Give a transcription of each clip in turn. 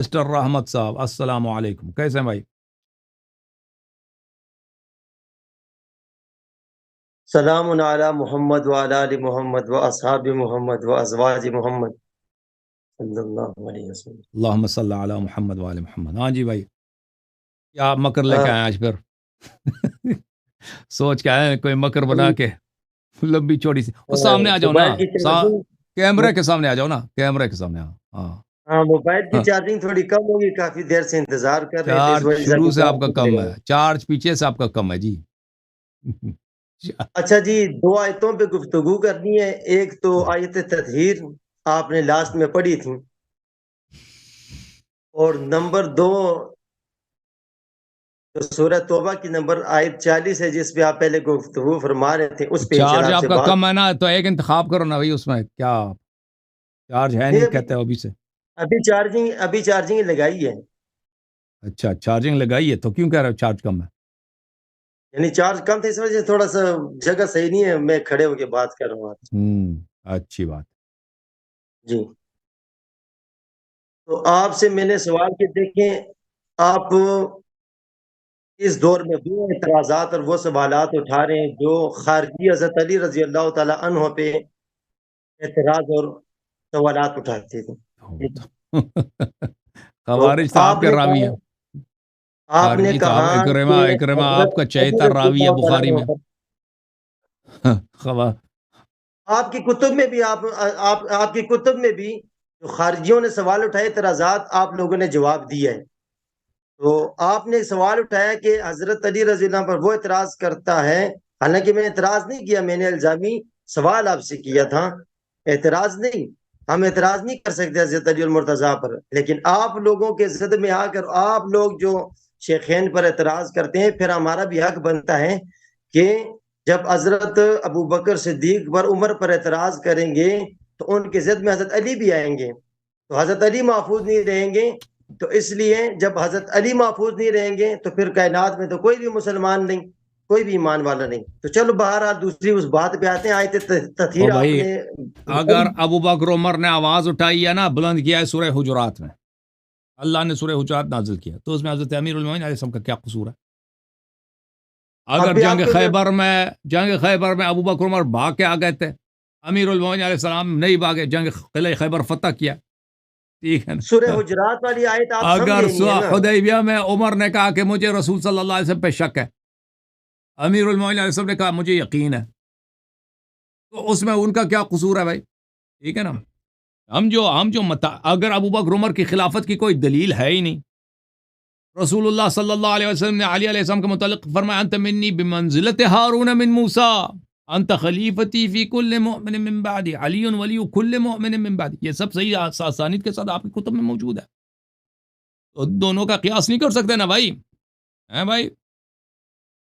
Mister رحمت صاحب السلام علیکم، کیسے ہیں بھائی؟ سلام علی محمد وعلی آل محمد واصحاب محمد وازواج محمد صلی اللہ علیہ وسلم۔ اللہم صلی علی محمد وعلی محمد۔ ہاں جی بھائی، کیا مکر لے کے آئے آج پھر؟ سوچ کے آئے کوئی مکر بنا کے لمبی چوڑی سی، وہ سامنے آ جاؤ نا، موبائل کی چارجنگ کیمرے کے سامنے آ جاؤ نا، کیمرے کے سامنے آؤ۔ ہاں ہاں موبائل کی چارجنگ تھوڑی کم ہوگی، کافی دیر سے انتظار کر رہے تھے، اس چارج وجہ سے شروع ابھی سے آپ چارج کا نہیں کم لگا۔ ہے، چارج پیچھے سے آپ کا کم ہے جی۔ اچھا جی، دو آیتوں پہ گفتگو کرنی ہے۔ ایک تو آیت تطہیر آپ نے لاسٹ میں پڑھی تھی، اور نمبر دو جو سورہ توبہ کی نمبر آیت 40 ہے، جس پہ آپ پہلے گفتگو فرما رہے تھے، اس پہ چارج انشاءاللہ آپ سے کا بات کم ہے نا، تو ایک انتخاب کرو نا بھائی، اس میں کیا چارج ہے نہیں کہتے ہو ابھی سے؟ ابھی چارجنگ لگائی ہے، اچھا چارجنگ لگائی ہے تو کیوں کہہ رہے ہو چارج کم ہے؟ یعنی چارج کم تھا، اس وجہ سے تھوڑا سا جگہ صحیح نہیں ہے، میں کھڑے ہو کے بات کر رہا ہوں آپ سے۔ اچھی بات۔ جی، تو آپ سے میں نے سوال کہ دیکھیں، آپ اس دور میں وہ اعتراضات اور وہ سوالات اٹھا رہے ہیں جو خارجی حضرت علی رضی اللہ تعالی عنہ پہ اعتراض اور سوالات اٹھاتے تھے۔ تو خوارج تو آپ آپ کے نے راوی ہیں، کہا خارجی تو آپ کہ اکرمہ آپ حضرت کا علی چہیتا رضی راوی ہے اللہ تعالیٰ بخاری میں۔ عنہ آپ کی کتب میں بھی آپ کی کتب میں بھی جو خارجیوں نے سوال اٹھائے، اعتراضات آپ لوگوں نے جواب دیا ہے۔ تو آپ نے سوال اٹھایا کہ حضرت علی رضی اللہ عنہ پر وہ اعتراض کرتا ہے، حالانکہ میں اعتراض نہیں کیا، میں نے الزامی سوال آپ سے کیا تھا، اعتراض نہیں۔ ہم اعتراض نہیں کر سکتے حضرت علی المرتضیٰ پر، لیکن آپ لوگوں کے ضد میں آ کر آپ لوگ جو شیخین پر اعتراض کرتے ہیں، پھر ہمارا بھی حق بنتا ہے کہ جب حضرت ابو بکر صدیق پر عمر پر اعتراض کریں گے تو ان کے ضد میں حضرت علی بھی آئیں گے، تو حضرت علی محفوظ نہیں رہیں گے۔ تو اس لیے جب حضرت علی محفوظ نہیں رہیں گے تو پھر کائنات میں تو کوئی بھی مسلمان نہیں، کوئی بھی ایمان والا نہیں۔ تو چلو بہرحال دوسری اس بات پہ آتے ہیں۔ آیت تطہیر آپ بھائی نے اگر ابو بکر عمر نے آواز اٹھائی ہے نا، بلند کیا ہے سورہ حجرات میں، اللہ نے سورہ حجرات نازل کیا، تو اس میں حضرت امیر المومنین علیہ السلام کا کیا قصور ہے؟ اگر ابھی جنگ آپ کے خیبر میں ابو بکر عمر بھاگ کے آ گئے تھے، امیر المومنین علیہ السلام نہیں بھاگے، قلعہ خیبر فتح کیا، ٹھیک ہے سورہ نا؟ حجرات والی آیت آپ اگر سمجھے نہیں ہے نا۔ حدیبیہ میں عمر نے کہا کہ مجھے رسول صلی اللہ علیہ وسلم پہ شک ہے، امیر المومنین علیہ السلام نے کہا مجھے یقین ہے، تو اس میں ان کا کیا قصور ہے بھائی؟ ٹھیک ہے نا؟ اگر ابو بکر عمر کی خلافت کی کوئی دلیل ہے ہی نہیں، رسول اللہ صلی اللہ علیہ وسلم نے علی علیہ السلام کے متعلق فرمایا انت منی بمنزلت ہارون من موسیٰ انت خلیفتی فی کل مؤمن من بعدی علی ولی کل مؤمن من بعدی، یہ سب صحیح اسانید کے ساتھ آپ کی کتب میں موجود ہے، تو دونوں کا قیاس نہیں کر سکتے نا بھائی، ہیں بھائی؟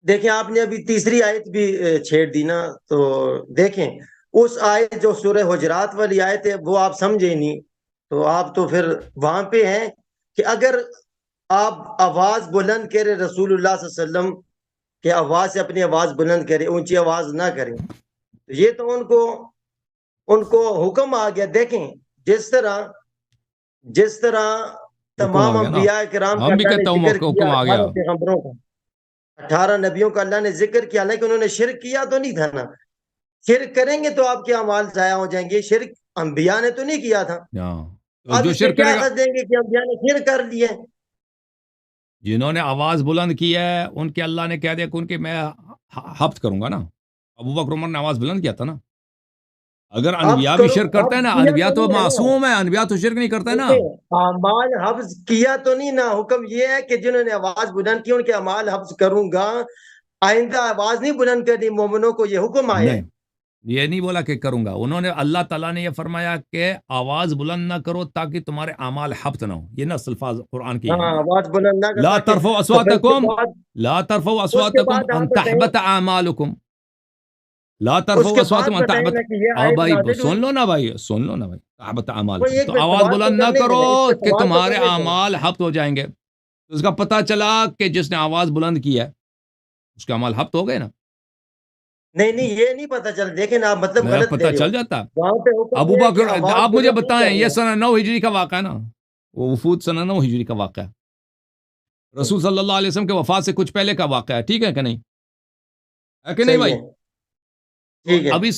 دیکھیں آپ نے ابھی تیسری آیت بھی چھیڑ دی نا، تو دیکھیں اس آیت جو سورہ حجرات والی آیت ہے وہ آپ سمجھے نہیں، تو آپ تو پھر وہاں پہ ہیں کہ اگر آپ آواز بلند کرے رسول اللہ صلی اللہ علیہ وسلم کہ آواز سے اپنی آواز بلند کرے، اونچی آواز نہ کریں، تو یہ تو ان کو حکم آ گیا۔ دیکھیں جس طرح حکم آ تمام گیا نا، انبیاء کرام کا ہم بھی اللہ نے کہتے ہیں ذکر کیا، حکم آ گیا۔ 18 پیغمبروں کا، 18 نبیوں کا اللہ نے ذکر کیا، لیکن انہوں نے شرک کیا تو نہیں تھا نا۔ شرک کریں گے تو آپ کے اعمال ضائع ہو جائیں گے، شرک انبیاء نے تو نہیں کیا تھا، تو آپ جو اس سے شرک کیا کرے گا، حد دیں گے کہ انبیاء نے شرک کر لیا ہے؟ جنہوں نے آواز بلند کی ہے ان کے اللہ نے کہہ دیا کہ ان کے میں حفظ کروں گا نا۔ ابو بکر عمر نے آواز بلند کیا تھا نا، اگر حفظ انبیاء بھی کرو، شرک کرتے ہیں حفظ نا، کیا انبیاء تو نہیں ہے نا۔ معصوم ہیں، انبیاء تو شرک نہیں کرتے نا۔ دیکھیں اعمال حفظ کیا تو نہیں نا، حکم یہ ہے کہ جنہوں نے آواز بلند کی ان کے اعمال حفظ کروں گا، آئندہ آواز نہیں بلند کرنی، مومنوں کو یہ حکم آیا ہے۔ نہیں، یہ نہیں بولا کہ کروں گا، انہوں نے اللہ تعالیٰ نے یہ فرمایا کہ آواز بلند نہ کرو تاکہ تمہارے اعمال حبط نہ ہو، یہ نص الفاظ قرآن کی ہاں ہے۔ آواز بلند نہ کر لا تاکہ، ترفعوا تو پھر اصواتکم لا ترفعوا اس کے اصواتکم بعد ان آپ بتائیں، تحبط اعمالکم، لا اس ترفعوا کے بعد اصواتکم ان بتائیں تحبط۔ نا کہ یہ ہاں آیت بھائی نازل ہوئی۔ سن لو نا بھائی، سن لو نا بھائی، تحبط کوئی اعمالکم، ایک تو منٹ آواز سوال تو بلند نہ کرنے کرو دیں، اس پہ کہ سوال تو تمہارے کرنے دیں۔ اعمال حبط ہو جائیں گے۔ اس کا پتہ چلا کہ جس نے آواز بلند کی ہے اس کے اعمال حبط ہو گئے نا، نہیں یہ نہیں پتہ چل، دیکھیں نا آپ مطلب میرا غلط لے پتہ رہے ہو۔ چل جاتا۔ وہاں پہ حکم ابو یہ ہے کہ بکر آواز آپ مجھے بلند نہیں بتائیں، یہ کرنا۔ سنہ 9 ہجری کا واقعہ ہے نا، وہ وفود سنہ 9 ہجری کا واقعہ ہے، رسول صلی اللہ علیہ وسلم کے وفات سے کچھ پہلے کا واقعہ ہے، ٹھیک ہے کہ نہیں؟ ہے کہ نہیں صحیح بھائی؟ ہے، ٹھیک ہے۔ ابھی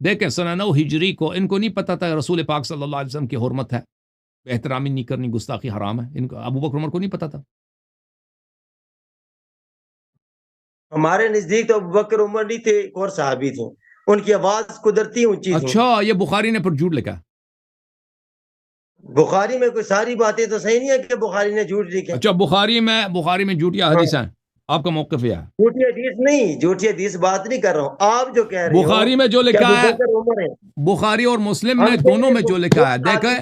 دیکھیں سنہ 9 ہجری کو ان کو نہیں پتا تھا رسول پاک صلی اللہ علیہ وسلم کی حرمت ہے، بے احترامی نہیں کرنی، گستاخی حرام ہے، ان کو ابو بکر عمر کو نہیں پتا تھا۔ ہمارے نزدیک تو ابوبکر عمر نہیں تھے، ایک اور صحابی تھے، ان کی آواز قدرتی اونچی تھی۔ اچھا، یہ بخاری نے پھر جھوٹ لکھا۔ بخاری میں کوئی ساری باتیں تو صحیح نہیں ہے کہ بخاری نے جھوٹ لکھے۔ اچھا، بخاری میں جھوٹیا حدیث ہیں، آپ کا موقف یہ ہے؟ جھوٹی حدیث نہیں، جھوٹی حدیث بات نہیں کر رہا ہوں، آپ جو کہہ رہے ہو بخاری میں جو کہ لکھا ہے، ابوبکر عمر ہے، بخاری اور مسلم میں ہم دونوں میں جو لکھا ہے، دیکھیں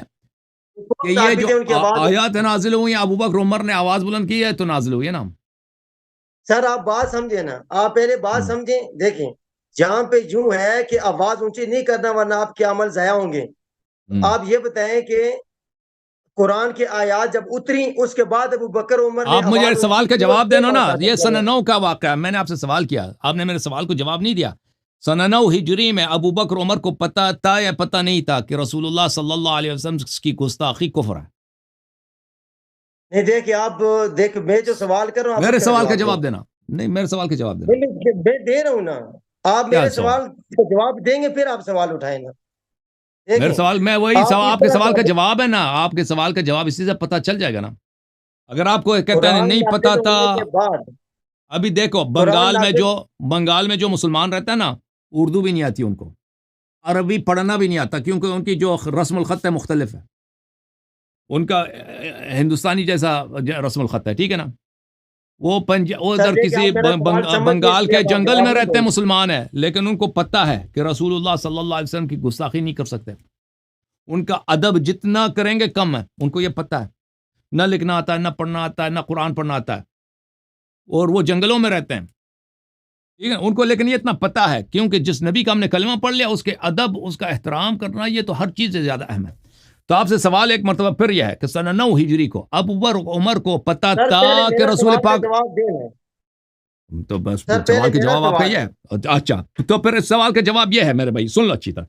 کہ یہ جو ان کی آواز۔ آیات نازل ہوئی ابو بکر عمر نے آواز بلند کی ہے تو نازل ہوئی ہے نا۔ سر آپ بات سمجھے نا، آپ پہلے بات سمجھیں، دیکھیں جہاں پہ یوں ہے کہ آواز اونچی نہیں کرنا ورنہ آپ کے عمل ضائع ہوں گے۔ آپ یہ بتائیں کہ قرآن کی آیات جب اتری اس کے بعد ابو بکر عمر نے آپ مجھے آواز سوال کا اونچی کی اور جواب پھر دینا نا، بات یہ کر سنہ رہے ہیں۔ 9 کا واقعہ ہے، میں نے آپ سے سوال کیا، آپ نے میرے سوال کو جواب نہیں دیا۔ سنہ 9 ہجری میں ابو بکر عمر کو پتا تھا یا پتا نہیں تھا کہ رسول اللہ صلی اللہ علیہ وسلم کی گستاخی کفر ہے؟ نہیں دیکھیں آپ، دیکھ میں جو سوال کر رہا ہوں آپ میرے اس کا سوال کا جواب جواب دیں۔ دینا، نہیں میرے سوال کا جواب دینا۔ میں دے رہا ہوں نا، آپ کیا میرے سوال؟ سوال کا جواب دیں گے پھر آپ سوال اٹھائیں گا۔ میرے دیکھیں سوال میں وہی آپ اس آپ کے طرح سوال کا بات، جواب ہے نا، آپ کے سوال کا جواب اسی سے پتا چل جائے گا نا۔ اگر آپ کو کہتا ہے قرآن نہیں پتا نازل تھا، ہونے کے بعد، ابھی دیکھو قرآن بنگال میں جو مسلمان رہتا ہے نا، اردو بھی نہیں آتی ان کو، عربی پڑھنا بھی نہیں آتا، کیونکہ ان کی جو رسم الخط ہے مختلف ہے، ان کا ہندوستانی جیسا رسم الخط ہے، ٹھیک ہے نا۔ وہ سر ادھر دیکھیں کسی آپ میرا سوال سمجھ گئے اس بنگال لیے کے اب آپ جنگل جواب میں نہیں رہتے دیں ہیں گے۔ مسلمان ہیں، لیکن ان کو پتہ ہے کہ رسول اللہ صلی اللہ علیہ وسلم کی گستاخی نہیں کر سکتے، ان کا ادب جتنا کریں گے کم ہے، ان کو یہ پتہ ہے، نہ لکھنا آتا ہے، نہ پڑھنا آتا ہے، نہ قرآن پڑھنا آتا ہے، اور وہ جنگلوں میں رہتے ہیں، ٹھیک ہے ان کو، لیکن یہ اتنا پتہ ہے کیونکہ جس نبی کا ہم نے کلمہ پڑھ لیا، اس کے ادب، اس کا احترام کرنا، یہ تو ہر چیز سے زیادہ اہم ہے۔ تو آپ سے سوال ایک مرتبہ پھر یہ ہے کہ سنہ 9 ہجری کو ابو بکر عمر کو پتہ سر تھا پہلے کہ میرا رسول سوال کا پاک، جواب دیں۔ تو بس سر پہلے سوال کا میرا جواب آپ کا سوال یہ ہے، ہے، اچھا تو پھر اس سوال کا جواب یہ ہے میرے بھائی، سن لو اچھی طرح،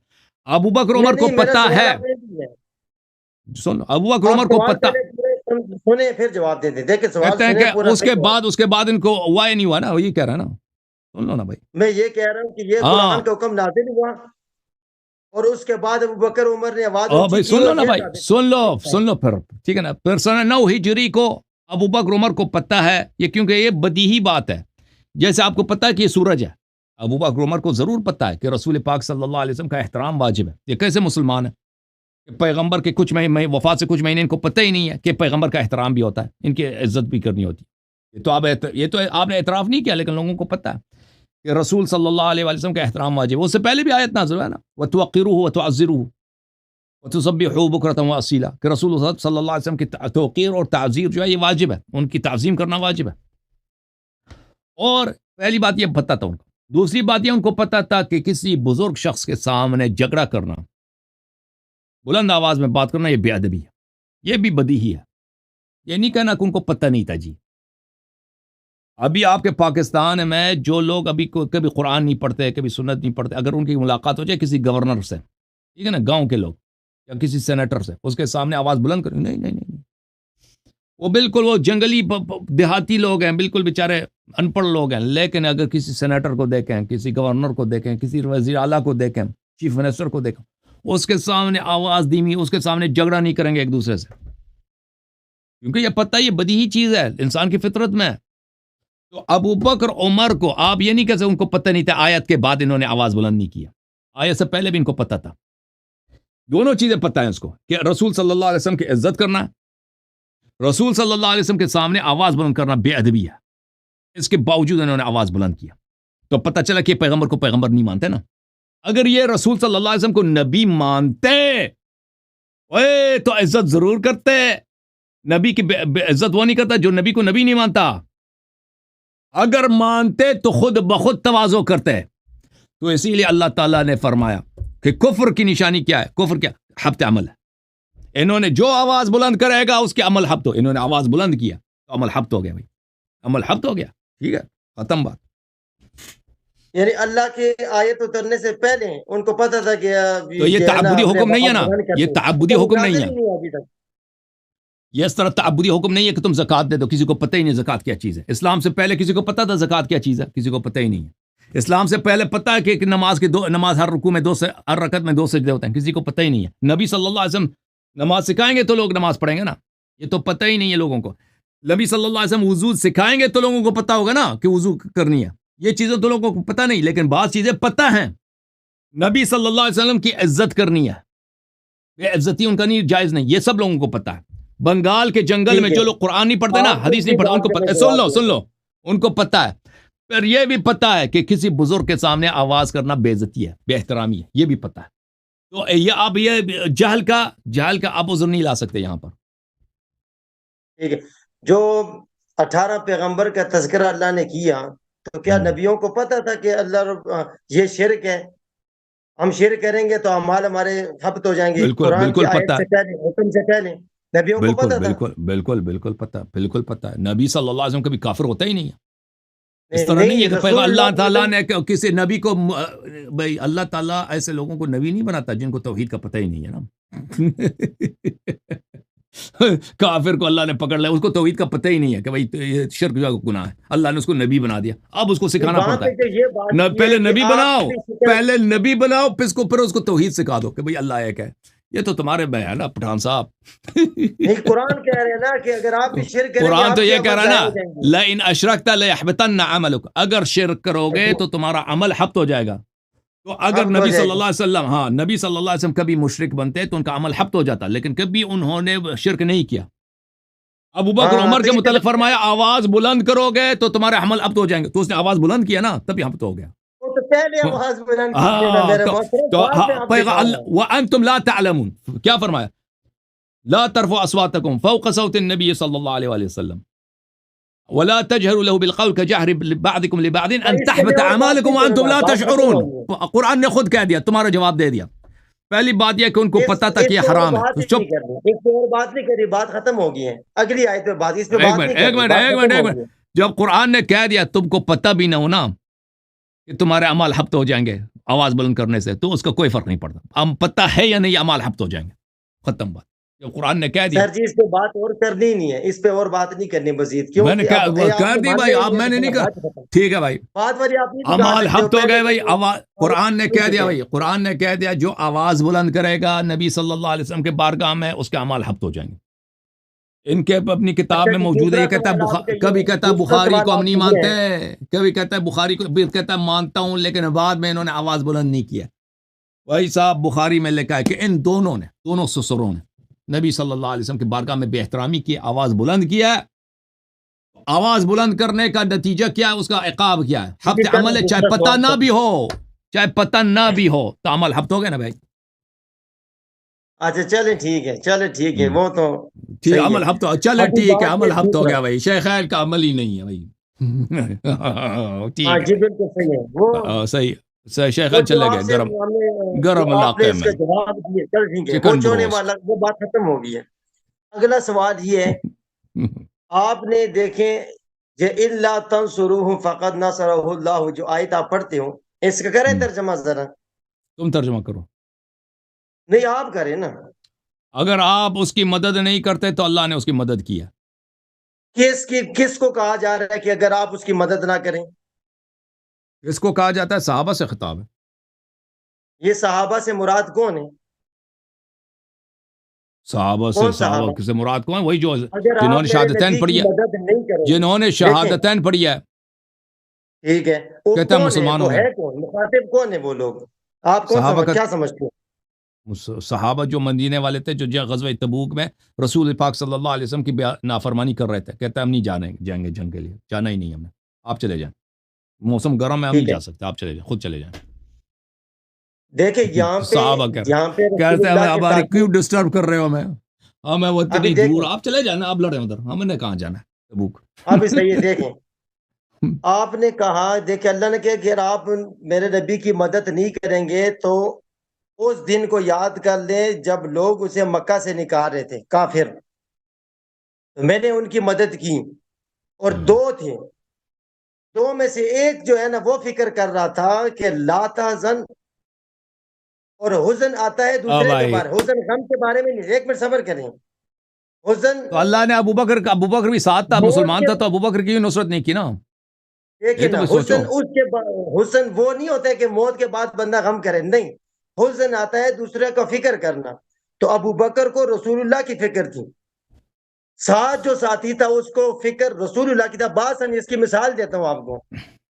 ابو بکر عمر کو نہیں میرا پتہ سوال ہے، آپ نے دیا ہے۔ سن لو ابو بکر آپ عمر کو سوال پتہ، پہلے پورے سنیں پھر جواب دے دیں، دیکھیں سوال کہتے ہیں سنیں کہ پورا اس پھر کے جواب۔ بعد ان کو ہوا یا نہیں ہوا نا، وہی کہہ رہا ہے نا، سن لو نا بھائی۔ میں یہ کہہ رہا ہوں کہ یہ ہاں قرآن کا حکم نازل ہوا اور اس کے بعد ابو بکر عمر نے آواز او اونچی بھائی کی سن لو اور نا یہ بھائی، ثابت سن لو پھر، ٹھیک ہے نا، پھر سنہ 9 ہجری کو ابو بکر عمر کو پتہ ہے، یہ کیونکہ یہ بدیہی بات ہے، جیسے آپ کو پتہ ہے کہ یہ سورج ہے، ابو بکر عمر کو ضرور پتہ ہے کہ رسول پاک صلی اللہ علیہ وسلم کا احترام واجب ہے، یہ کیسے مسلمان ہے کہ پیغمبر کے کچھ مہینے وفات سے کچھ مہینے ان کو پتہ ہی نہیں ہے کہ پیغمبر کا احترام بھی ہوتا ہے، ان کی عزت بھی کرنی ہوتی ہے، یہ تو آپ نے اعتراف نہیں کیا، لیکن لوگوں کو پتہ ہے کہ رسول صلی اللہ علیہ وسلم کا احترام واجب ہے، اس سے پہلے بھی آیت نازل ہے نا، وَتُوَقِّرُوهُ وَتُعَزِّرُوهُ وَتُسَبِّحُوهُ بُكْرَةً وَأَصِيلًا، کہ رسول اللہ صلی اللہ علیہ وسلم کی توقیر اور تعظیم جو ہے یہ واجب ہے، ان کی تعظیم کرنا واجب ہے، اور پہلی بات یہ پتہ تھا ان کو، دوسری بات یہ ان کو پتہ تھا کہ کسی بزرگ شخص کے سامنے جھگڑا کرنا، بلند آواز میں بات کرنا، یہ بے ادبی ہے، یہ بھی بدیہی ہے، یہ نہیں کہنا کہ ان کو پتہ نہیں تھا جی۔ ابھی آپ کے پاکستان میں جو لوگ ابھی کبھی قرآن نہیں پڑھتے، کبھی سنت نہیں پڑھتے، اگر ان کی ملاقات ہو جائے کسی گورنر سے، ٹھیک ہے نا، گاؤں کے لوگ یا کسی سینیٹر سے، اس کے سامنے آواز بلند کریں، نہیں، وہ بالکل وہ جنگلی دیہاتی لوگ ہیں، بالکل بیچارے ان پڑھ لوگ ہیں، لیکن اگر کسی سینیٹر کو دیکھیں، کسی گورنر کو دیکھیں، کسی وزیر اعلیٰ کو دیکھیں، چیف منسٹر کو دیکھیں، اس کے سامنے آواز دھیمی، اس کے سامنے جھگڑا نہیں کریں گے ایک دوسرے سے، کیونکہ یہ پتہ یہ بدیہی چیز ہے انسان کی فطرت میں۔ تو ابو بکر عمر کو آپ یہ نہیں کہہ سکتے ان کو پتہ نہیں تھا، آیت کے بعد انہوں نے آواز بلند نہیں کیا، آیت سے پہلے بھی ان کو پتہ تھا، دونوں چیزیں پتہ ہیں اس کو، کہ رسول صلی اللہ علیہ وسلم کی عزت کرنا، رسول صلی اللہ علیہ وسلم کے سامنے آواز بلند کرنا بے ادبی ہے، اس کے باوجود انہوں نے آواز بلند کیا، تو پتہ چلا کہ پیغمبر کو پیغمبر نہیں مانتے نا۔ اگر یہ رسول صلی اللہ علیہ وسلم کو نبی مانتے تو عزت ضرور کرتے، نبی کی عزت وہ نہیں کرتا جو نبی کو نبی نہیں مانتا، اگر مانتے تو خود بخود تواضع کرتے، تو اسی لیے اللہ تعالیٰ نے فرمایا کہ کفر کی نشانی کیا ہے، کفر کیا، حبط عمل ہے، انہوں نے جو آواز بلند کرے گا اس کے عمل حبط ہو، انہوں نے آواز بلند کیا تو عمل حبط ہو گیا، بھائی عمل حبط ہو گیا، ٹھیک ہے، ختم بات۔ یعنی اللہ کے آیت اترنے سے پہلے ان کو پتہ تھا کہ تو یہ تعبدی حکم نہیں ہے نا، یہ تعبدی حکم نہیں ہے، یہ اس طرح تعبدی حکم نہیں ہے کہ تم زکات دے دو، کسی کو پتہ ہی نہیں زکات کیا چیز ہے. اسلام سے پہلے کسی کو پتہ تھا زکات کیا چیز ہے؟ کسی کو پتہ ہی نہیں ہے. اسلام سے پہلے پتہ ہے کہ نماز ہر رکوع میں ہر رکعت میں 2 سجدے ہوتے ہیں، کسی کو پتہ ہی نہیں ہے. نبی صلی اللہ علیہ وسلم نماز سکھائیں گے تو لوگ نماز پڑھیں گے نا، یہ تو پتہ ہی نہیں ہے لوگوں کو. نبی صلی اللہ علیہ وسلم وضو سکھائیں گے تو لوگوں کو پتہ ہوگا نا کہ وضو کرنی ہے. یہ چیزیں تو لوگوں کو پتہ نہیں، لیکن بعض چیزیں پتہ ہیں. نبی صلی اللہ علیہ وسلم کی عزت کرنی ہے، یہ عزتی ان کا نہیں، جائز نہیں، یہ سب لوگوں کو پتہ ہے. بنگال کے جنگل میں ٹھیک ہے. جو لوگ قرآن نہیں پڑھتے نا، آپ حدیث نہیں کی پڑھتے، ان بات کو پہ میں سن جواب لو دیتا ہوں. ان کو پتہ ہے. پھر یہ بھی پتہ ہے کہ کسی بزرگ کے سامنے آواز کرنا بے عزتی ہے، بے احترامی ہے، یہ بھی پتہ ہے. تو یہ جہل کا آپ عذر نہیں لا سکتے یہاں پر. ٹھیک ہے. جو 18 پیغمبر کا تذکرہ اللہ نے کیا، تو کیا نبیوں کو پتہ تھا کہ یہ شرک ہے، ہم شرک کریں گے تو اعمال ہمارے حبط ہو جائیں گے؟ بالکل قرآن کی بالکل پتہ آیت سے ہے، پہلے، حکم سے پہلے نبیوں کو بالکل پتہ تھا. بالکل بالکل بالکل پتہ ہے، بالکل پتہ ہے. نبی صلی اللہ علیہ وسلم کبھی کافر ہوتا ہی نہیں ہے. اس طرح نہیں ہے کہ رسول اللہ اللہ تعالیٰ نے کسی نبی کو، بھائی اللہ تعالیٰ ایسے لوگوں کو نبی نہیں بناتا جن کو توحید کا پتہ ہی نہیں ہے نا. کافر کو اللہ نے پکڑ لیا، اس کو توحید کا پتہ ہی نہیں ہے کہ بھائی یہ شرک جو گناہ ہے، اللہ نے اس کو نبی بنا دیا، اب اس کو سکھانا وہاں پڑتا پہ ہے. جو یہ بات کی پہلے ہے کہ نبی آپ بناؤ، کی شکل پھر اس کو توحید سکھا دو کہ بھئی اللہ ایک ہے. یہ تو تمہارے میں ہے نا پٹھان صاحب. نہیں، قرآن کہہ رہے ہیں نا کہ اگر آپ بھی شرک کریں گے قرآن تو آپ کے یہ کہہ عمل رہا ہے ضائع نا، ہو جائیں گے. لئن اشرکت لیحبطن عملک، اگر شرک کرو گے تو تمہارا عمل حبط ہو جائے گا. تو اگر حبط ہو نبی جائے صلی گا. اللہ علیہ وسلم، ہاں نبی صلی اللہ علیہ وسلم کبھی مشرک بنتے تو ان کا عمل حبط ہو جاتا، لیکن کبھی انہوں نے شرک نہیں کیا. ابو بکر ہاں عمر تو کے یہ متعلق فرمایا آواز بلند کرو گے تو تمہارے عمل حبط ہو جائیں گے، تو اس نے آواز بلند کیا نا تبھی حبط ہو گیا. وہ تو پہلے آواز بلند کیجیے نا ہاں میرے محترم، بعد میں آپ دکھا رہے ہیں. وانتم لا تعلمون، کیا فرمایا؟ لا ترفعوا اصواتكم فوق صوت النبي صلى الله عليه وآله وسلم ولا تجهروا له بالقول كجهر بعضكم لبعض ان اس کے تحبط لیے اور بات اعمالكم نہیں کروں وانتم گا، لا بات ختم تشعرون. ہوگی. قرآن نے خود کہہ دیا، تمہارا جواب دے دیا. پہلی بات یہ کہ ان کو اس پتا تھا کہ اس یہ پہ اور حرام ہے، بات تو ہی نہیں چپ. کرنی، اس پہ اور بات نہیں کری، بات ختم ہو گئی ہے. اگلی آیت پہ بات، اس پہ ایک بات منٹ نہیں ایک کرنی، منٹ بات ایک منٹ ختم ایک ہو منٹ گئی ہے. جب قرآن نے کہہ دیا تم کو پتہ بھی نہ ہونا کہ تمہارے اعمال حبط ہو جائیں گے آواز بلند کرنے سے، تو اس کا کوئی فرق نہیں پڑتا. ہم پتہ ہے یا نہیں اعمال حبط ہو جائیں گے، ختم بات. جب قرآن نے کہہ دیا، سر جی اس پہ بات اور کرنی ہی نہیں ہے، اس پہ اور بات نہیں کرنی مزید، میں نے کیونکہ اب یہ آپ کر کو دی مان بھائی، رہے آپ ہیں میں نے کہ نہیں کہا. بات ختم. ٹھیک ہے بھائی، بات والی آپ نہیں دکھا اعمال سکتے ہو، حبط ہو پہلے گئے بھائی. قرآن نے کہہ دیا چکے ہیں. بھائی، قرآن نے کہہ دیا جو آواز بلند کرے گا نبی صلی اللہ علیہ وسلم کے بارگاہ میں اس کے اعمال حبط ہو جائیں گے. ان کے اپنی کتاب اچھا میں جی، موجود ہے. یہ دوسرا کہتا سوال آپ ہے کا کبھی یہ، کہتا ہے دوسرا بخاری سوال کو ہم آپ نہیں کا یہ مانتے، ہے. کبھی کہتا ہے بخاری کو، پھر کہتا ہے مانتا ہوں لیکن بعد میں انہوں نے آواز بلند نہیں کیا. بھائی صاحب بخاری میں لکھا ہے کہ ان دونوں سسروں نے نبی صلی اللہ علیہ وسلم کی بارگاہ میں بے احترامی کی، آواز بلند کیا. آواز بلند کرنے کا نتیجہ کیا ہے، اس کا عقاب کیا ہے؟ جی حبط چلیں عمل ہے، چاہے دوسرا پتہ سوال نہ کریں. بھی ہو، چاہے پتہ نہ بھی ہو، تو عمل حبط ہو گیا نا بھائی. اچھا چلیں ٹھیک ہے وہ تو ٹھیک، صحیح عمل ہے. حبط ہو، چلے ابھی ٹھیک ہے، بات عمل یہ حبط ہو دوسرا. گیا بھائی. شیخ خیر کا عمل ہی نہیں ہے بھائی. ہاں ٹھیک ہے جی بھائی. بالکل صحیح ہے. وہ صحیح شیخ وہ جو چلے آپ گئے سے گرم ہم نے گرم جو آپ نے علاقے اس میں کا جواب دیے، چل ٹھیک ہے، وہ چکن چھوڑنے بروسٹ. والا وہ بات ختم ہو گئی ہے. اگلا سوال یہ ہے، آپ نے دیکھیں کہ الا تنصروہ فقد نصرہ اللہ، جو آیت آپ پڑھتے ہو، اس کا کریں ترجمہ ذرا. تم ترجمہ کرو. نہیں آپ کریں نا. اگر آپ اس کی مدد نہیں کرتے تو اللہ نے اس کی مدد کیا. کس کو کہا جا رہا ہے کہ اگر آپ اس کی مدد نہ کریں؟ اس کو کہا جاتا ہے صحابہ سے خطاب ہے. یہ صحابہ سے مراد کون ہے؟ صحابہ کون صحابہ؟ سے مراد کون؟ وہی جو اگر جنہوں آپ نے میرے شہادتین نبی پڑھی کی ہے، مدد نہیں کرو گے. جنہوں نے دیکھیں شہادتین پڑھی ہے، ٹھیک ہے، وہ کہتا ہے کون ہے، مسلمانوں وہ میں ہے کون، مخاطب کون ہے وہ لوگ؟ آپ صحابہ کا، کیا سمجھتے ہیں؟ صحابہ جو مدینے والے تھے، جو غزوہ تبوک میں رسول پاک صلی اللہ علیہ وسلم کی نافرمانی کر رہے تھے. کہتا ہے ہم نہیں جائیں گے جنگ کے لیے، جانا ہی نہیں ہمیں، آپ چلے جائیں، موسم گرم ہے، ہم نہیں ٹھیک ہے، جا سکتے، آپ چلے جائیں، خود چلے جائیں. دیکھیں صحابہ رسول کہتے ہیں ہمیں اللہ کے ہماری ساتھ، کیوں ڈسٹرب کر رہے ہو ہمیں، ہمیں وہ ابھی اتنی دور، دیکھیں، آپ چلے جانا، آپ لڑیں ادھر، ہم نے کہاں جانا ہے تبوک. ابھی صحیح ہے. دیکھیں آپ نے کہا، دیکھیں اللہ نے کہا کہ اگر آپ میرے نبی کی مدد نہیں کریں گے تو اس دن کو یاد کر لیں جب لوگ اسے مکہ سے نکال رہے تھے کافر، تو میں نے ان کی مدد کی، اور دو تھے، دو میں سے ایک جو ہے نا وہ فکر کر رہا تھا کہ لا تحزن، اور حزن آتا ہے ہاں دوسرے کے بھائی، بارے، حزن غم کے بارے میں نہیں. ایک منٹ صبر کریں. حسن تو اللہ نے ابو بکر بھی ساتھ تھا، مسلمان تھا، تو ابو بکر کی نصرت نہیں کی نا. دیکھیں یہ تو نا، میں سوچو. حسن اس کے حسن وہ نہیں ہوتا ہے کہ موت کے بعد بندہ غم کرے، نہیں، حسن آتا ہے دوسرے کا فکر کرنا. تو ابو بکر کو رسول اللہ کی فکر تھی، ساتھ جو ساتھی تھا اس کو فکر رسول اللہ کی تھا. بات سمجھے، اس کی مثال دیتا ہوں آپ کو،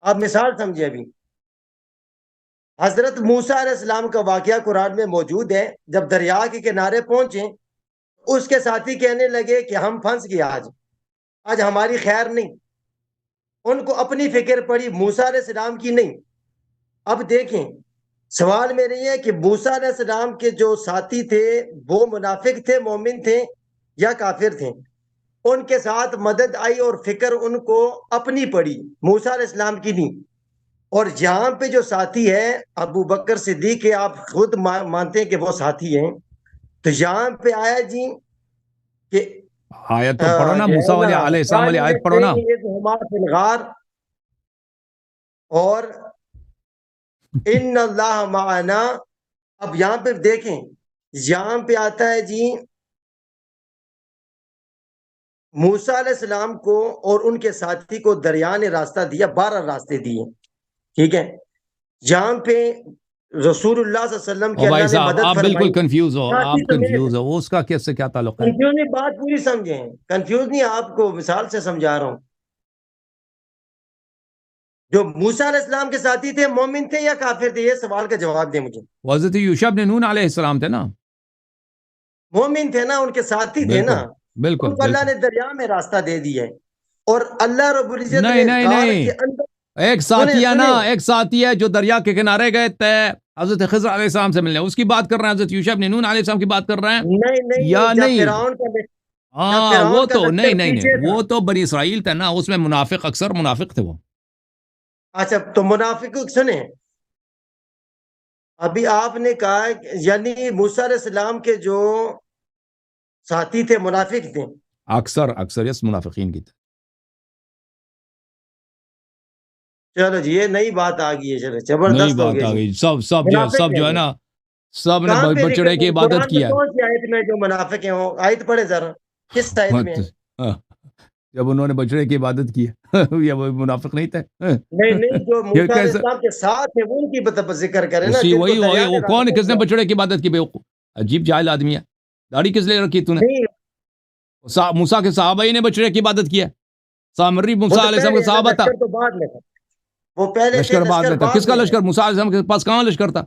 آپ مثال سمجھے. ابھی حضرت موسیٰ علیہ السلام کا واقعہ قرآن میں موجود ہے. جب دریا کے کنارے پہنچے، اس کے ساتھی کہنے لگے کہ ہم پھنس گئے، آج ہماری خیر نہیں. ان کو اپنی فکر پڑی، موسیٰ علیہ السلام کی نہیں. اب دیکھیں، سوال میرے یہ ہے کہ موسیٰ علیہ السلام کے جو ساتھی تھے وہ منافق تھے، مومن تھے یا کافر تھے؟ ان کے ساتھ مدد آئی اور فکر ان کو اپنی پڑی، موسیٰ علیہ السلام کی نہیں. اور یہاں پہ جو ساتھی ہے ابو بکر صدیق کے، آپ خود مانتے ہیں کہ وہ ساتھی ہیں. تو یہاں پہ آیا جی کہ آیت تو پڑھو نا، جو ہے موسیٰ نا، علیہ السلام والی آیت پڑھو نا. اور ان اللہ معنا. اب یہاں پہ دیکھیں، یہاں پہ آتا ہے جی موسیٰ علیہ السلام کو اور ان کے ساتھی کو دریا نے راستہ دیا، 12 راستے دیے، ٹھیک ہے. جہاں پہ رسول اللہ صلی اللہ علیہ وسلم کی او بھائی اللہ نے صاحب، مدد آپ فرمائی. بالکل کنفیوز ہو، ساتھی آپ سمیت. کنفیوز ہو، اس کا کس سے کیا تعلق ہے؟ کنفیوز نہیں، بات پوری سمجھیں، کنفیوز نہیں، آپ کو مثال سے سمجھا رہا ہوں. جو موسیٰ علیہ السلام کے ساتھی تھے، مومن تھے یا کافر تھے؟ یہ سوال کا جواب دیں مجھے. حضرت یوشع بن نون علیہ السلام تھے نا، مومن تھے نا، ان کے ساتھی تھے نا. بالکل ان کو اللہ نے دریا میں راستہ دے دیا ہے، اور اللہ رب العزت نے نہیں غار نہیں، کے اندر. ایک ساتھی ہے نا، سنیں. ایک ساتھی ہے جو دریا کے کنارے گئے تھے حضرت خضر علیہ السلام سے ملنے، اس کی بات کر رہے ہیں، حضرت یوشع بن نون علیہ السلام کی بات کر رہے ہیں نہیں، یا جب نہیں؟ فرعون کا ہاں وہ فرعون کا تو لشکر نہیں، پیچھے تھا. وہ تو بنی اسرائیل تھے نا، اس میں منافق، اکثر منافق تھے وہ. اچھا، تو منافق سنیں، ابھی آپ نے کہا یعنی موسیٰ علیہ السلام کے جو ساتھی تھے منافق تھے. اکثریت منافقین کی تھے. چلو جی، یہ نئی بات آ گئی ہے، چلو نئی زبردست ہو بات گیا آ جی. گئی. سب جو ہے نا، سب نے کہاں پہ لکھا بچڑے کی عبادت قرآن میں کیا. کون سی آیت میں جو منافق ہیں وہ آیت پڑھے ذرا، کس آیت میں ہے؟ جب انہوں نے بچڑے کی عبادت کی یا وہ منافق نہیں تھے؟ نہیں، جو یہ موسیٰ علیہ کیسے؟ السلام کے ساتھ ہیں وہ ان کی ذکر کریں نا، اسی جن کو وہی دریا وہ نے کون، راستہ کس نے دیا. بچڑے کی عبادت کی؟ بیوقوف، عجیب جاہل آدمی ہے. داڑھی کس لیے رکھی تو نے؟ نہیں، موسیٰ کے صحابہ ہی نے بچڑے کی عبادت کی ہے. سامری وہ موسیٰ تو علیہ السلام پہلے کے ہے نا، صحابہ تھا. لشکر تو بعد میں تھا. وہ پہلے تھے، لشکر بعد میں تھا. کس کا بعد میں لشکر؟ موسیٰ علیہ السلام کے پاس کہاں لشکر تھا؟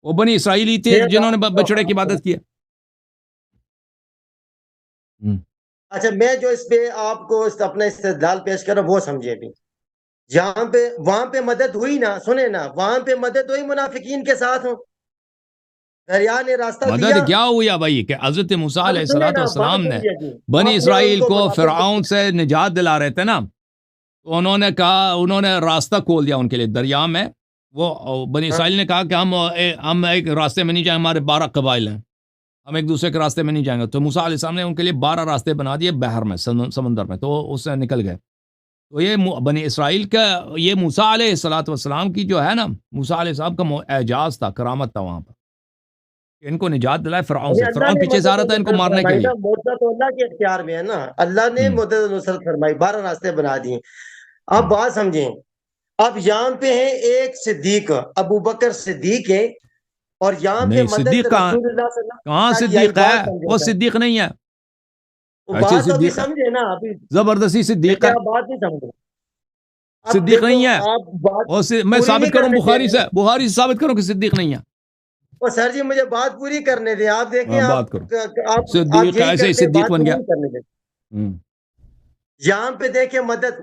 وہ بنی اسرائیلی تھے ہے. جنہوں نے بچڑے کی عبادت کی ہے. اچھا، میں جو اس پہ آپ کو اپنا استدلال پیش کر رہا ہوں وہ سمجھے. بھی جہاں پہ وہاں پہ مدد ہوئی نا، سنیں نا، وہاں پہ مدد ہوئی منافقین کے ساتھ ہوں، دریا نے راستہ دیا. مدد کیا ہوئی ہے بھائی کہ حضرت موسیٰ اب علیہ سنیں نا، بات السلام نے سمجھے جی. بنی آپ نے ان اسرائیل کو منافق فرعون سے نجات دلا رہے تھے نا، تو انہوں نے کہا، انہوں نے راستہ کھول دیا ان کے لیے دریا میں. وہ بنی اسرائیل نے کہا کہ ہم ایک راستے میں نہیں جائیں، ہمارے 12 قبائل ہیں، ہم ایک دوسرے کے راستے میں نہیں جائیں گے. تو موسیٰ علیہ السلام نے ان کے لیے 12 راستے بنا دیے بحر میں، سمندر میں، تو اس سے نکل گئے. تو یہ بنی اسرائیل کا، یہ موسیٰ علیہ السلام کی جو ہے نا، موسیٰ علیہ السلام کا اعجاز تھا، کرامت تھا وہاں پر، کہ ان کو نجات دلائے فرعون سے. اللہ فرعون نے پیچھے سے آ رہا تھا ان کو مارنے کے لیے. مدد تو اللہ کے اختیار میں ہے نا، اللہ نے مدد نصرت فرمائی، 12 راستے بنا دیے. اب بات سمجھیں، اب یہاں پہ ہے ایک صدیق، ابو بکر صدیق ہے، اور یہاں پہ نہیں، مدد صدیق رسول اللہ صلی اللہ کہاں علیہ صدیق وسلم. ہے؟ وہ صدیق نہیں ہے، ایسے بات تو ابھی صدیق ہے، سمجھے نا، ابھی زبردستی صدیق ہے. آپ بات نہیں سمجھے. اب صدیق دیکھو، نہیں ہے. آپ بات میں پوری نہیں ثابت کروں کرنے دے بخاری رہے. سے، بخاری سے ثابت کروں کہ صدیق نہیں ہے. سر جی مجھے بات پوری کرنے دیں. آپ دیکھیں، بات کرو. آپ صدیق یہی ایسے ہی کرتے ہیں، صدیق بات بن گیا. پوری کرنے دیں. یہاں پہ دیکھیں مدد،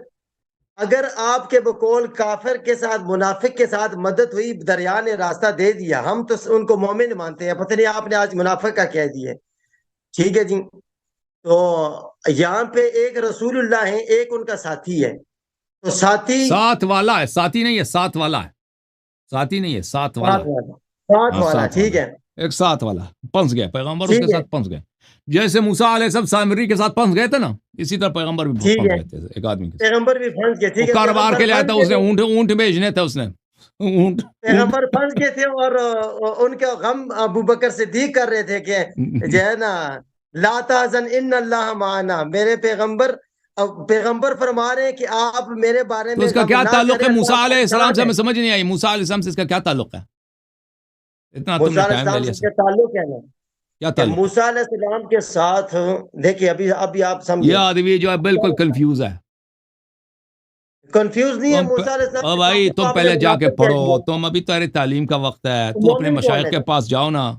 اگر آپ کے بقول کافر کے ساتھ، منافق کے ساتھ مدد ہوئی، دریا نے راستہ دے دیا، ہم تو ان کو مومن مانتے ہیں، پتہ نہیں آپ نے آج منافق کا کہہ دیا. ٹھیک ہے جی. تو یہاں پہ ایک رسول اللہ ہے، ایک ان کا ساتھی ہے. تو ساتھی ساتھ والا ہے، ساتھی نہیں ہے، ساتھ والا ہے. ساتھی نہیں ہے، ساتھ والا. ساتھ والا، ٹھیک ہے. ایک ساتھ والا پھنس گیا، پیغمبر اس ٹھیک کے ہے. ساتھ پھنس گئے. جیسے موسیٰ علیہ السلام سامری کے ساتھ پھنس گئے تھے نا، اسی طرح پیغمبر بھی ٹھیک پھنس ہے. گئے تھے ایک آدمی کے ساتھ. پیغمبر بھی پھنس گئے. ٹھیک ہے. کاروبار کے لیے آیا تھا اس نے، اونٹ بھیجنے تھے اس نے. پیغمبر پھنس گئے تھے، اور ان کا غم ابو بکر صدیق کر رہے تھے کہ جو ہے نا لا تحزن ان اللہ معنا، میرے پیغمبر فرما رہے ہیں کہ آپ میرے بارے تو میں اس کا غم کیا نہ تعلق کریں، ہے اللہ موسیٰ علیہ ہمارے السلام ساتھ سے؟ ہے۔ ہمیں سمجھ نہیں آئی موسیٰ علیہ السلام سے اس کا کیا تعلق ہے؟ اتنا تم نے موسیٰ علیہ ٹائم لے السلام لیا سے سر، کیا تعلق ہے نا کیا کہ تعلق ہے؟ موسیٰ علیہ السلام کے ساتھ، دیکھیے ابھی آپ یہ سمجھیں، آدمی جو ہے بالکل کنفیوز ہے. کنفیوز نہیں ہے، تم موسیٰ علیہ السلام او کے بھائی سامنے تو تم آپ نے پہلے جا کے منافق کہہ پڑھو، دیا۔ تم ابھی تمہاری تعلیم کا وقت ہے، تو تو اپنے مومن کون مشائخ ہے کے پھر؟ پاس جاؤ نا،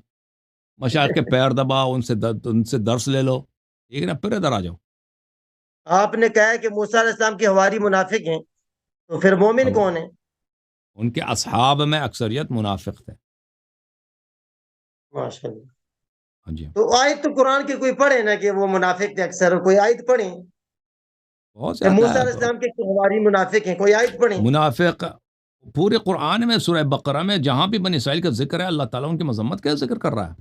مشائخ کے پیر دباؤ، ان سے درس لے لو، ٹھیک ہے نا، پھر ادھر آ جاؤ. آپ نے کہا ہے کہ موسیٰ علیہ السلام کے حواری منافق ہیں، تو پھر مومن اب کون ہے؟ ان کے اصحاب میں اکثریت منافق تھے. ماشاء اللہ۔ ہاں جی، تو آیت تو قرآن کی کوئی پڑھے نا کہ وہ منافق تھے، اکثر کوئی آیت پڑھیں بہت کہ زیادہ موسیٰ ہے. علیہ السلام کے حواری منافق ہیں، کوئی آیت پڑھیں۔ منافق پورے قرآن میں سورہ بقرہ میں جہاں بھی بنی اسرائیل کا ذکر ہے، اللہ تعالیٰ ان کی مذمت کا ذکر کر رہا ہے.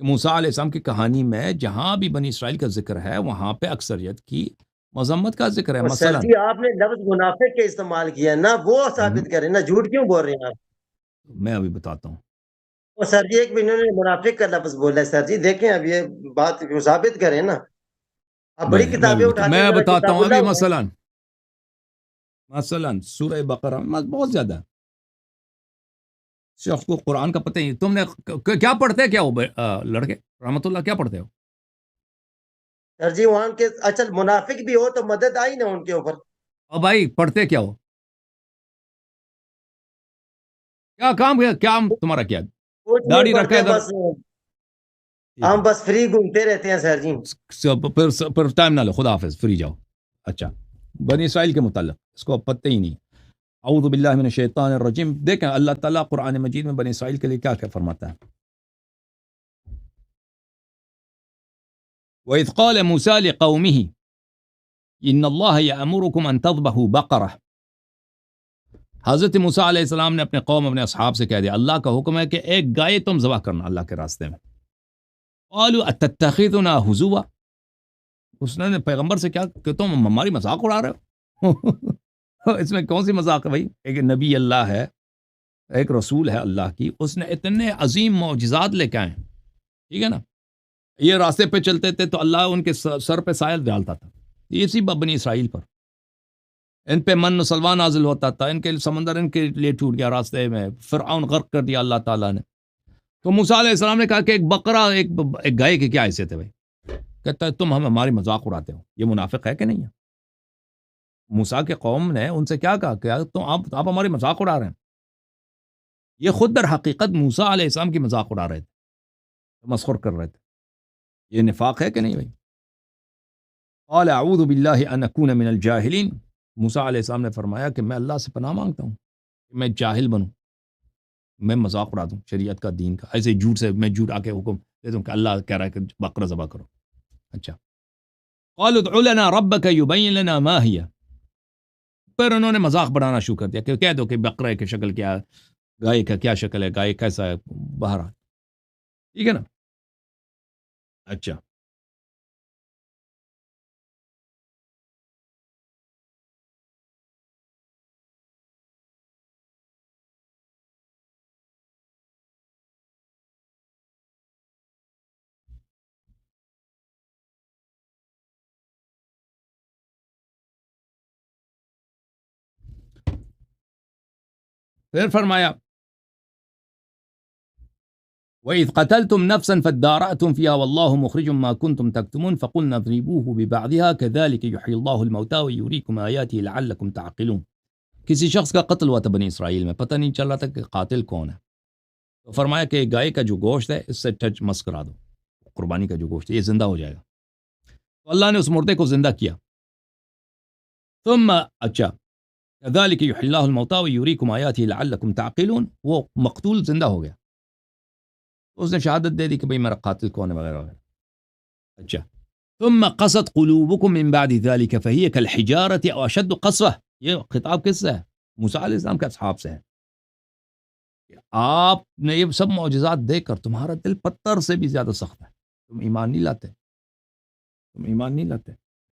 کہ موسیٰ علیہ السلام کی کہانی میں جہاں بھی بنی اسرائیل کا ذکر ہے وہاں پہ اکثریت کی مذمت کا ذکر ہے. اور سر مثلا جی آپ نے لفظ منافق کے استعمال کیا نہ، وہ ثابت کریں نہ، جھوٹ کیوں بول رہے ہیں آپ؟ میں ابھی بتاتا ہوں. اور سر جی ایک بھی انہوں نے منافق کا لفظ بولا ہے، سر جی دیکھیں اب یہ بات کو ثابت کریں نا، آپ بڑی کتابیں اٹھا کے میں ذرا بتاتا کتاب ہوں ابھی. اللہ اٹھائیں۔ مثلا سورہ بقرہ میں بہت زیادہ شخص کو قرآن کا پتہ ہی. تم نے کیا پڑھتے ہیں کیا ہو لڑکے رحمت اللہ، کیا پڑھتے ہو؟ سر جی وہاں کے اچھا منافق بھی ہو تو مدد آئی نا ان کے اوپر۔ اور بھائی پڑھتے کیا ہو؟ کیا کام ہے؟ کیا تمہارا کیا کچھ نہیں داڑھی رکھا پڑھتے، ہے ادھر؟ بس ہم بس فری گھومتے رہتے ہیں سر جی۔ پھر ٹائم نہ لو، خدا حافظ، فری جاؤ. اچھا، بنی اسرائیل کے متعلق اس کو پتہ ہی نہیں. اعوذ باللہ من الشیطان الرجیم. دیکھیں اللہ تعالیٰ قرآن مجید میں بنی اسرائیل کے لیے کیا کیا فرماتا ہے. وَإِذْ قَالَ مُوسَىٰ لِقَوْمِهِ إِنَّ اللَّهَ يَأْمُرُكُمْ أَن تَذْبَحُوا بَقَرَةً. حضرت موسیٰ علیہ السلام نے اپنے قوم، اپنے اصحاب سے کہہ دیا اللہ کا حکم ہے کہ ایک گائے تم ذبح کرنا اللہ کے راستے میں. قالوا اتتخذنا ہزوا. اس نے پیغمبر سے کیا کہ تم ہماری مذاق اڑا رہے ہو؟ اس میں کون سی مذاق ہے بھائی؟ ایک نبی اللہ ہے، ایک رسول ہے اللہ کی، اس نے اتنے عظیم معجزات لے کے آئے، ٹھیک ہے نا. یہ راستے پہ چلتے تھے تو اللہ ان کے سر پہ سایہ ڈالتا تھا. اسی بنی اسرائیل پر ان پہ من و سلوا نازل ہوتا تھا، ان کے سمندر ان کے لیے ٹوٹ گیا راستے میں، فرعون غرق کر دیا اللہ تعالیٰ نے. تو موسیٰ علیہ السلام نے کہا کہ ایک بقرہ، ایک گائے کی کیا حیثیت ہے بھائی؟ کہتا ہے تم ہماری مذاق اڑاتے ہو. یہ منافق ہے کہ نہیں ہے؟ موسیٰ کے قوم نے ان سے کیا کہا کہ تم آپ ہماری مذاق اڑا رہے ہیں. یہ خود در حقیقت موسیٰ علیہ السلام کی مذاق اڑا رہے تھے، مسخر کر رہے تھے. یہ نفاق ہے کہ نہیں بھائی؟ قال اعوذ باللہ ان اکون من الجاہلین. موسیٰ علیہ السلام نے فرمایا کہ میں اللہ سے پناہ مانگتا ہوں کہ میں جاہل بنوں، میں مذاق اڑا دوں شریعت کا، دین کا. ایسے جھوٹ سے میں جھوٹ آ کے حکم دے دوں کہ اللہ کہہ رہا ہے کہ بقرہ ذبح کرو. اچھا، قالوا ادع لنا ربک یبین لنا ما ہی. پھر انہوں نے مذاق بنانا شروع کر دیا کہ کہہ دو کہ بقرہ کی شکل کیا ہے، گائے کا کیا شکل ہے، گائے کیسا ہے. بہرحال ٹھیک ہے نا. اچھا، پھر فرمایا وَإِذْ قَتَلْتُمْ نَفْسًا فَادَّارَأْتُمْ فِيهَا وَاللَّهُ مُخْرِجٌ مَا كُنْتُمْ تَكْتُمُونَ فَقُلْنَا اضْرِبُوهُ بِبَعْضِهَا كَذَلِكَ يُحْيِي اللَّهُ الْمَوْتَىٰ وَيُرِيكُمْ آيَاتِهِ لَعَلَّكُمْ تَعْقِلُونَ. کسی شخص کا قتل ہوا تھا بنی اسرائیل میں، پتہ نہیں چل رہا تھا کہ قاتل کون ہے. تو فرمایا کہ گائے کا جو گوشت ہے اس سے ٹچ مس کرا دو، قربانی کا جو گوشت ہے یہ زندہ ہو جائے گا. تو اللہ نے اس مردے کو زندہ کیا. ثم اچھا كذلك يحيي الله الموتى ويريكم آياته لعلكم تعقلون. وہ مقتول زندہ ہو گیا، تو اس نے شہادت دے دی کہ بھئی میرا قاتل کون ہے وغیرہ وغیرہ. اچھا، ثم قست قلوبكم من بعد ذلك فهي كالحجارة او اشد قسوة. یہ خطاب کس سے ہے؟ موسیٰ علیہ السلام کے اصحاب سے ہے. آپ نے یہ سب معجزات دیکھ کر تمہارا دل پتھر سے بھی زیادہ سخت ہے، تم ایمان نہیں لاتے، تم ایمان نہیں لاتے.